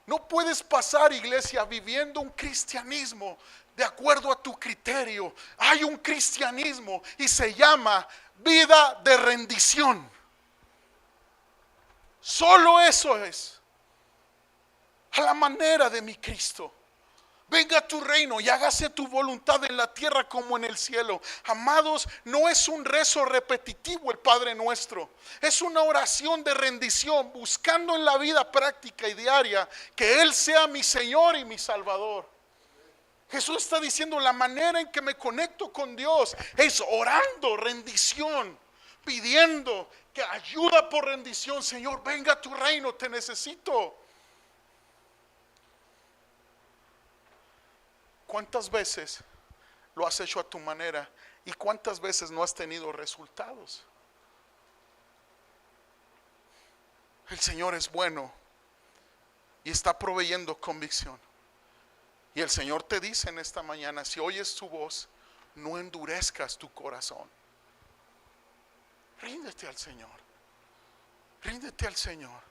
No puedes pasar, iglesia, viviendo un cristianismo de acuerdo a tu criterio. Hay un cristianismo y se llama vida de rendición. Solo eso es, a la manera de mi Cristo. Venga tu reino y hágase tu voluntad en la tierra como en el cielo. Amados, no es un rezo repetitivo el Padre Nuestro. Es una oración de rendición, buscando en la vida práctica y diaria que Él sea mi Señor y mi Salvador. Jesús está diciendo: la manera en que me conecto con Dios es orando, rendición, pidiendo que ayuda por rendición. Señor, venga tu reino, te necesito. ¿Cuántas veces lo has hecho a tu manera y cuántas veces no has tenido resultados? El Señor es bueno y está proveyendo convicción. Y el Señor te dice en esta mañana: si oyes su voz, no endurezcas tu corazón. Ríndete al Señor. Ríndete al Señor.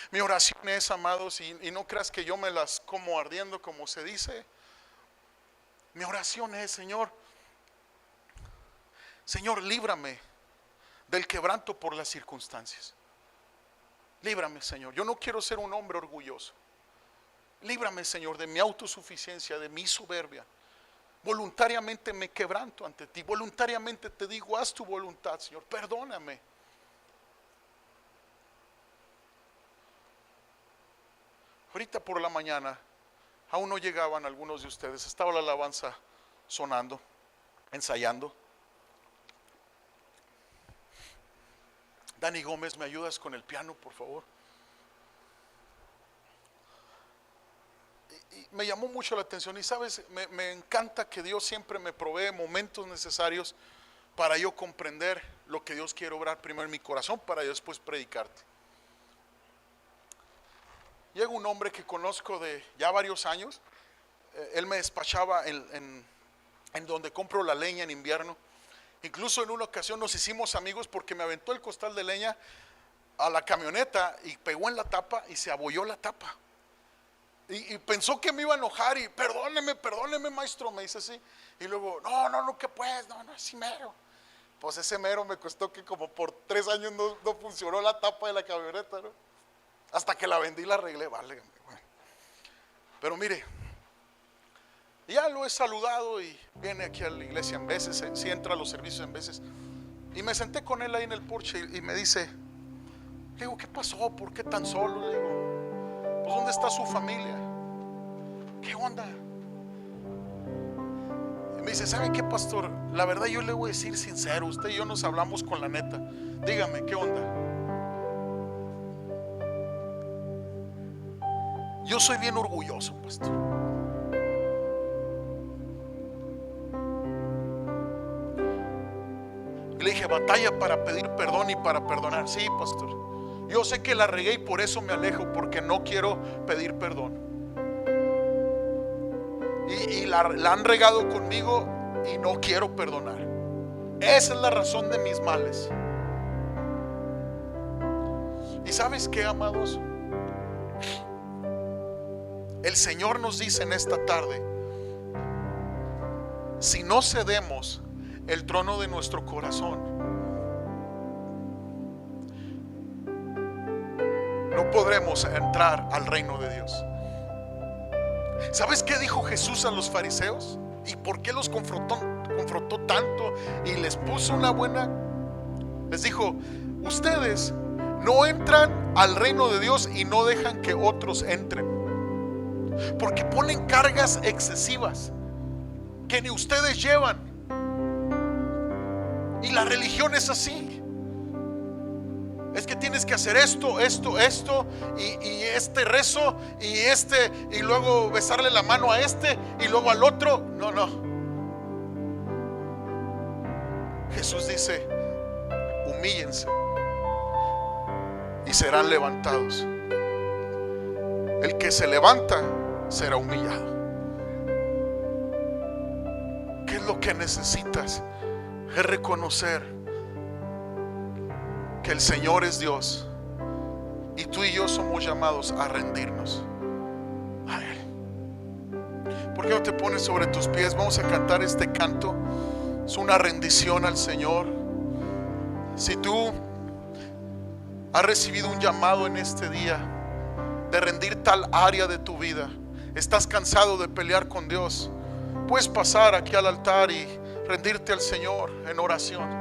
Mi oración es, amados, y no creas que yo me las como ardiendo, como se dice. Mi oración es: Señor, líbrame del quebranto por las circunstancias. Líbrame, Señor. Yo no quiero ser un hombre orgulloso. Líbrame, Señor, de mi autosuficiencia, de mi soberbia. Voluntariamente me quebranto ante ti. Voluntariamente te digo: haz tu voluntad, Señor. Perdóname. Ahorita por la mañana, aún no llegaban algunos de ustedes. Estaba la alabanza sonando, ensayando. Dani Gómez, ¿me ayudas con el piano, por favor? Y me llamó mucho la atención. Y sabes, me encanta que Dios siempre me provee momentos necesarios para yo comprender lo que Dios quiere obrar primero en mi corazón, para yo después predicarte. Llega un hombre que conozco de ya varios años. Él me despachaba en donde compro la leña en invierno. Incluso en una ocasión nos hicimos amigos porque me aventó el costal de leña a la camioneta y pegó en la tapa y se abolló la tapa. Y pensó que me iba a enojar y perdóneme maestro, me dice así. Y luego, no, que pues, no, así mero. Pues ese mero me costó que como por 3 años no funcionó la tapa de la camioneta, ¿no? Hasta que la vendí y la arreglé, vale. Bueno. Pero mire, ya lo he saludado y viene aquí a la iglesia en veces, sí entra a los servicios en veces. Y me senté con él ahí en el porche y me dice, le digo, ¿qué pasó? ¿Por qué tan solo? Le digo, pues ¿dónde está su familia? ¿Qué onda? Y me dice, ¿sabe qué, pastor? La verdad yo le voy a decir sincero, usted y yo nos hablamos con la neta. Dígame, ¿qué onda? Yo soy bien orgulloso, pastor. Y le dije, batalla para pedir perdón y para perdonar. Sí, pastor. Yo sé que la regué y por eso me alejo, porque no quiero pedir perdón. Y la han regado conmigo y no quiero perdonar. Esa es la razón de mis males. ¿Y sabes qué, amados? El Señor nos dice en esta tarde, si no cedemos el trono de nuestro corazón, no podremos entrar al reino de Dios. ¿Sabes qué dijo Jesús a los fariseos? ¿Y por qué los confrontó tanto y les puso una buena? Les dijo, ustedes no entran al reino de Dios y no dejan que otros entren, porque ponen cargas excesivas que ni ustedes llevan. Y la religión es así. Es que tienes que hacer esto y este rezo y luego besarle la mano a este y luego al otro. No. Jesús dice, humíllense y serán levantados. El que se levanta será humillado. ¿Qué es lo que necesitas? Es reconocer que el Señor es Dios y tú y yo somos llamados a rendirnos a Él. ¿Por qué no te pones sobre tus pies? Vamos a cantar este canto. Es una rendición al Señor. Si tú has recibido un llamado en este día de rendir tal área de tu vida, estás cansado de pelear con Dios, puedes pasar aquí al altar y rendirte al Señor en oración.